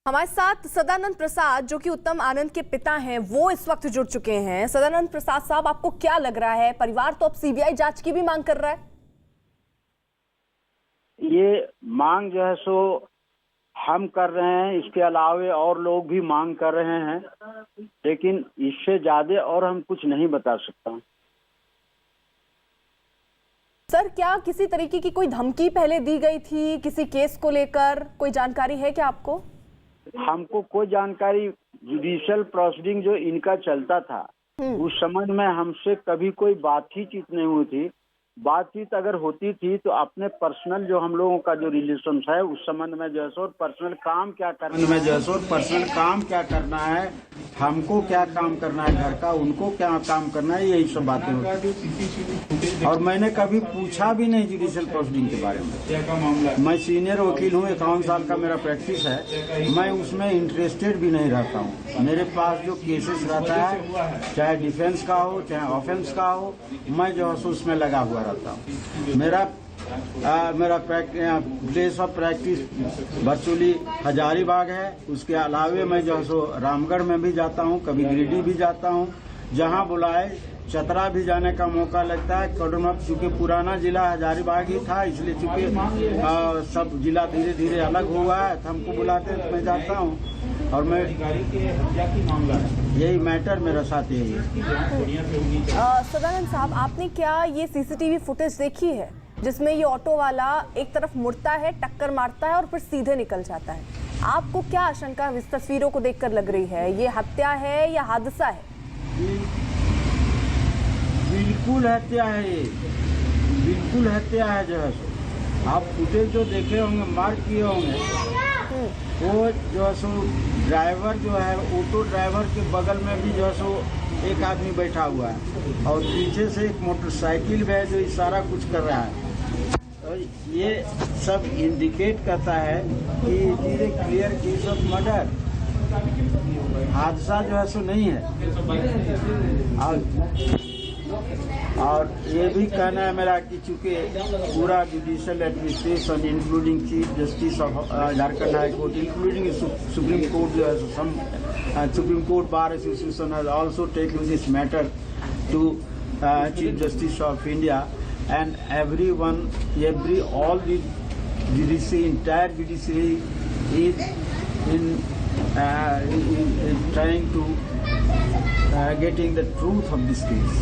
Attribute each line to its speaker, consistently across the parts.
Speaker 1: हमारे साथ सदानंद प्रसाद जो कि उत्तम आनंद के पिता हैं वो इस वक्त जुड़ चुके हैं। सदानंद प्रसाद साहब, आपको क्या लग रहा है, परिवार तो अब सीबीआई जांच की भी मांग कर रहा है?
Speaker 2: ये मांग जो है सो हम कर रहे हैं, इसके अलावे और लोग भी मांग कर रहे हैं, लेकिन इससे ज्यादा और हम कुछ नहीं बता सकता।
Speaker 1: सर, क्या किसी तरीके की कोई धमकी पहले दी गई थी किसी केस को लेकर? कोई जानकारी है क्या आपको?
Speaker 2: हमको कोई जानकारी, जुडिशियल प्रोसीडिंग जो इनका चलता था उस संबंध में हमसे कभी कोई बातचीत नहीं हुई थी। बातचीत अगर होती थी तो अपने पर्सनल जो हम लोगों का जो रिलेशन है उस संबंध में जो है सो पर्सनल काम क्या करना है, हमको क्या काम करना है घर का, उनको क्या काम करना है, यही सब बातें होती। और मैंने कभी पूछा भी नहीं जुडिशियल प्रोसीडिंग के बारे में। मैं सीनियर वकील हूँ, 51 साल का मेरा प्रैक्टिस है, मैं उसमें इंटरेस्टेड भी नहीं रहता हूँ। मेरे पास जो केसेस रहता है, चाहे डिफेंस का हो चाहे ऑफेंस का हो, मैं जो है उसमें लगा हुआ रहता हूँ। मेरा place of practice virtually Hazaribagh है। उसके अलावे मैं जो है सो रामगढ़ में भी जाता हूँ, कभी गिरिडीह भी जाता हूँ, जहाँ बुलाए। चतरा भी जाने का मौका लगता है। कड़मप चूंकि पुराना जिला हजारीबाग ही था, इसलिए चूंकि सब जिला धीरे धीरे अलग हुआ है, तो हमको बुलाते हैं तो मैं जाता हूँ। और मैं यही मैटर मेरा साथ यही है।
Speaker 1: सदानंद साहब, आपने क्या ये सीसीटीवी फुटेज देखी है जिसमें ये ऑटो वाला एक तरफ मुड़ता है, टक्कर मारता है और फिर सीधे निकल जाता है? आपको क्या आशंका इस तस्वीरों को देखकर लग रही है? ये हत्या है या हादसा है?
Speaker 2: बिल्कुल हत्या है, ये बिल्कुल हत्या है। जो है सो आप फुटेज जो देखे होंगे, मार्क किए होंगे, वो जो है सो ड्राइवर जो है, ऑटो ड्राइवर के बगल में भी जो है सो एक आदमी बैठा हुआ है और पीछे से एक मोटरसाइकिल है जो इशारा कुछ कर रहा है। और ये सब इंडिकेट करता है कि it is a clear case of murder. हादसा जो है सो नहीं है। और ये भी कहना है मेरा कि चूंकि पूरा judicial administration including chief justice of Jharkhand high court, including supreme court जो है, supreme court bar association has also taken this matter to chief justice of India and all the judiciary, entire judiciary is in trying to getting the truth of this case.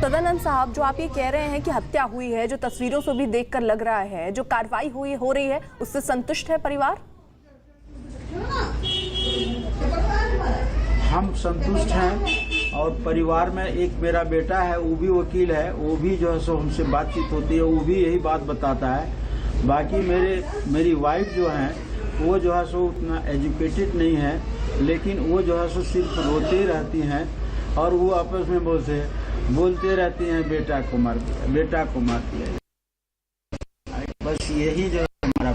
Speaker 1: Sadanand साहब, जो आप ये कह रहे हैं कि हत्या हुई है, जो तस्वीरों से भी देखकर लग रहा है, जो कार्रवाई हो रही है, उससे संतुष्ट है परिवार?
Speaker 2: हम संतुष्ट हैं। और परिवार में एक मेरा बेटा है, वो भी वकील है, वो भी जो है सो हमसे बातचीत होती है, वो भी यही बात बताता है। बाकी मेरी वाइफ जो है वो जो है सो उतना एजुकेटेड नहीं है, लेकिन वो जो है सो सिर्फ रोते रहती हैं और वो आपस में बोलते रहती हैं, बेटा को मार दिया, बेटा को मार दिया। बस यही जो हमारा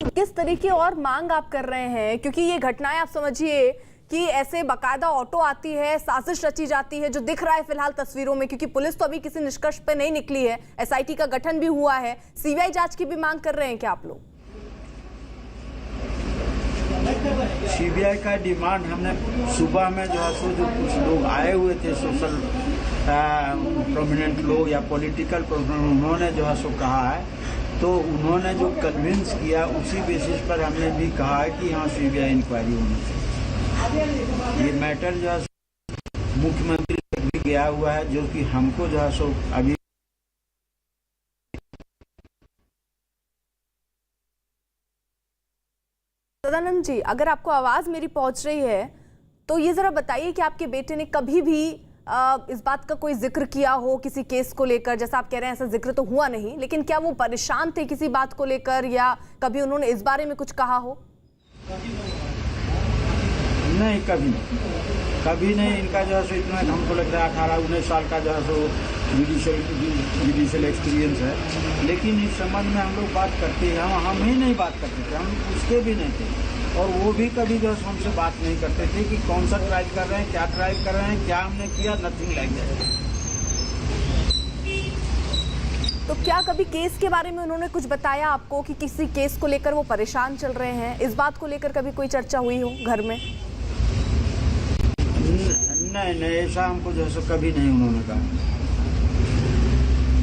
Speaker 1: किस तरीके और मांग आप कर रहे हैं? क्योंकि ये घटनाएं आप समझिए कि ऐसे बकायदा ऑटो आती है, साजिश रची जाती है, जो दिख रहा है फिलहाल तस्वीरों में, क्योंकि पुलिस तो अभी किसी निष्कर्ष पे नहीं निकली है, एसआईटी का गठन भी हुआ है, सीबीआई जांच की भी मांग कर रहे हैं क्या आप लोग?
Speaker 2: सीबीआई का डिमांड हमने सुबह में जो है सो, जो कुछ लोग आए हुए थे, सोशल प्रोमिनेंट लोग या पॉलिटिकल प्रोमिनेंट, उन्होंने जो है सो कहा है, तो उन्होंने जो कन्विंस किया उसी बेसिस पर हमने भी कहा है कि यहाँ सीबीआई इंक्वायरी होनी चाहिए। ये मैटर जो है मुख्यमंत्री तक भी गया हुआ है, जो कि हमको जो है सो अभी
Speaker 1: सदानंद जी, अगर आपको आवाज मेरी पहुंच रही है तो ये जरा बताइए कि आपके बेटे ने कभी भी इस बात का कोई जिक्र किया हो किसी केस को लेकर? जैसा आप कह रहे हैं ऐसा जिक्र तो हुआ नहीं, लेकिन क्या वो परेशान थे किसी बात को लेकर, या कभी उन्होंने इस बारे में कुछ कहा हो?
Speaker 2: नहीं, कभी नहीं। इनका जो है सो इतना हमको लग रहा है 18-19 साल का जो है सो जुडिशियल एक्सपीरियंस है, लेकिन इस संबंध में हम लोग बात करते हैं। हम ही नहीं बात करते थे, हम पूछते भी नहीं थे, और वो भी कभी जो है हमसे बात नहीं करते थे कि कौन सा ट्रायल कर रहे हैं, क्या ट्रायल कर रहे हैं, क्या हमने किया, नथिंग लाइक दैट।
Speaker 1: तो क्या कभी केस के बारे में उन्होंने कुछ बताया आपको कि किसी केस को लेकर वो परेशान चल रहे हैं? इस बात को लेकर कभी कोई चर्चा हुई हो घर में?
Speaker 2: नहीं, ऐसा हमको जो है कभी नहीं उन्होंने कहा।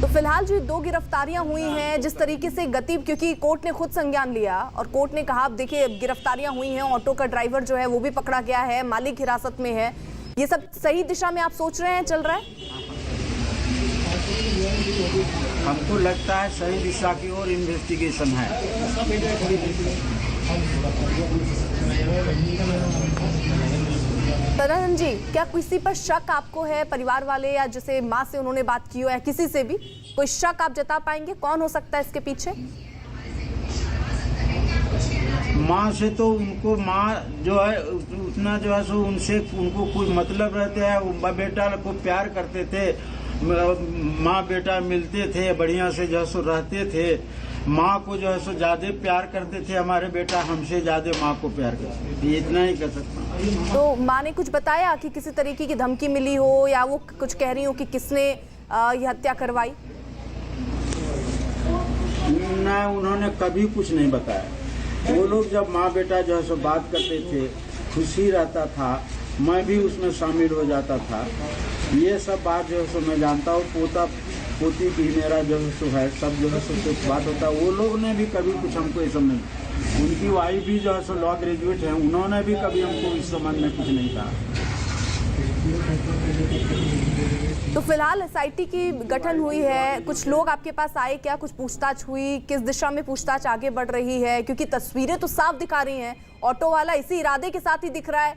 Speaker 1: तो फिलहाल जो 2 गिरफ्तारियां हुई हैं, जिस तरीके से गति, क्योंकि कोर्ट ने खुद संज्ञान लिया और कोर्ट ने कहा, अब देखिए गिरफ्तारियां हुई हैं, ऑटो का ड्राइवर जो है वो भी पकड़ा गया है, मालिक हिरासत में है, ये सब सही दिशा में आप सोच रहे हैं चल रहा है?
Speaker 2: हमको लगता है सही दिशा की ओर इन्वेस्टिगेशन है।
Speaker 1: तदनंद जी, क्या किसी पर शक आपको है, परिवार वाले या जैसे माँ से उन्होंने बात की हो या किसी से भी कोई शक आप जता पाएंगे? कौन हो सकता है इसके पीछे?
Speaker 2: माँ से तो उनको, माँ जो है उतना जो है सो उनसे उनको कोई मतलब रहते हैं, वो बेटा को प्यार करते थे, माँ बेटा मिलते थे, बढ़िया से जो है सो रहते थे। माँ को जो है सो ज्यादा प्यार करते थे, हमारे बेटा हमसे ज्यादा माँ को प्यार करते थे, इतना ही कह सकता हूँ।
Speaker 1: तो माँ ने कुछ बताया कि किसी तरीके की धमकी मिली हो या वो कुछ कह रही हो कि किसने ये हत्या करवाई?
Speaker 2: ना, उन्होंने कभी कुछ नहीं बताया। वो लोग जब माँ बेटा जो है सो बात करते थे, खुशी रहता था, मैं भी उसमें शामिल हो जाता था। ये सब बात जो है सो मैं जानता हूँ। पोता पोती भी मेरा जो है सो है, सब जो है सो कुछ बात होता है। वो लोग ने भी कभी कुछ हमको ये सब नहीं। उनकी वाइफ भी जो है सो लॉ ग्रेजुएट है, उन्होंने भी कभी हमको इस संबंध में कुछ नहीं कहा।
Speaker 1: तो फिलहाल एसआईटी की गठन हुई है, कुछ लोग आपके पास आए क्या? कुछ पूछताछ हुई? किस दिशा में पूछताछ आगे बढ़ रही है? क्योंकि तस्वीरें तो साफ दिखा रही हैं, ऑटो वाला इसी इरादे के साथ ही दिख रहा है,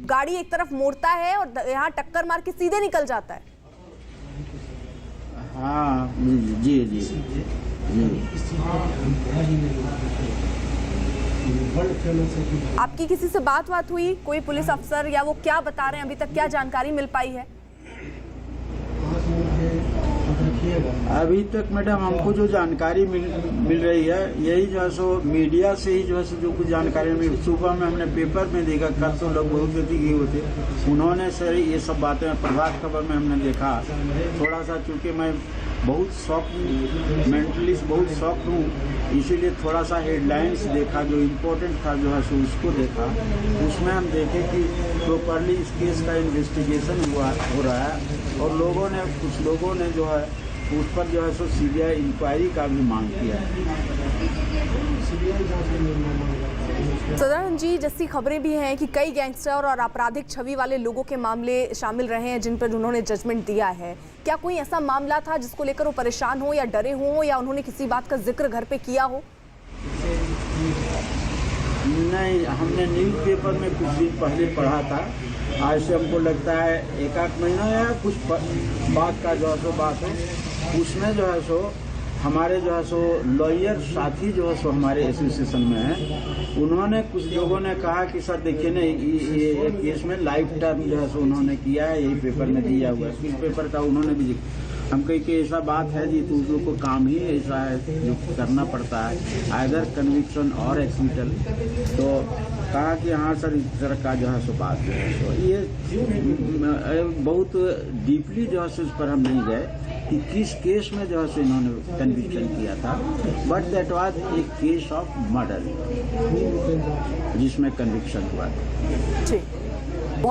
Speaker 1: गाड़ी एक तरफ मोड़ता है और यहाँ टक्कर मार के सीधे निकल जाता है।
Speaker 2: हाँ जी जी जी।
Speaker 1: आपकी किसी से बात हुई, कोई पुलिस अफसर, या वो क्या बता रहे हैं, अभी तक क्या जानकारी मिल पाई है?
Speaker 2: अभी तक मैडम हमको जो जानकारी मिल रही है, यही जो है सो मीडिया से ही जो है सो जो कुछ जानकारी मिली। सुबह में हमने पेपर में देखा, कल तो लोग बहुत गए होते, उन्होंने सर ये सब बातें प्रभात खबर में हमने देखा। थोड़ा सा चूँकि मैं बहुत शॉक, मेंटली बहुत शॉक हूँ, इसीलिए थोड़ा सा हेडलाइंस देखा, जो इम्पोर्टेंट था जो है सो उसको देखा। उसमें हम देखे कि प्रॉपरली इस केस का इन्वेस्टिगेशन हो रहा है और कुछ लोगों ने जो है उस पर जो है सो सीबीआई इंक्वायरी का भी मांग किया है।
Speaker 1: सदानंद जी, जैसी खबरें भी हैं कि कई गैंगस्टर और आपराधिक छवि वाले लोगों के मामले शामिल रहे हैं जिन पर उन्होंने जजमेंट दिया है। क्या कोई ऐसा मामला था जिसको लेकर वो परेशान हो या डरे हो, या उन्होंने किसी बात का जिक्र घर पे किया हो?
Speaker 2: नहीं, हमने न्यूज़पेपर में कुछ दिन पहले पढ़ा था। आज से हमको लगता है 1-8 महीना या कुछ बात का जो है सो बात है, उसमें जो है सो हमारे जो है सो लॉयर साथी जो है सो हमारे एसोसिएशन में है, उन्होंने कुछ लोगों ने कहा कि सर देखिए ना, ये केस में लाइफ टर्म जो है सो उन्होंने किया है, यही पेपर में दिया हुआ है। इस पेपर का उन्होंने भी हम कही कि ऐसा बात है जी, तो लोग को काम ही ऐसा है जो करना पड़ता है, आइदर कन्विक्शन और एक्सीटल। तो कहा कि हाँ सर, इस तरह का जो है सो बात है। तो ये बहुत डीपली जो है सो इस पर हम नहीं गए कि किस केस में जो है सो इन्होंने कन्विक्शन किया था, but that was a case of murder जिसमें कन्विक्शन हुआ था।
Speaker 1: जी।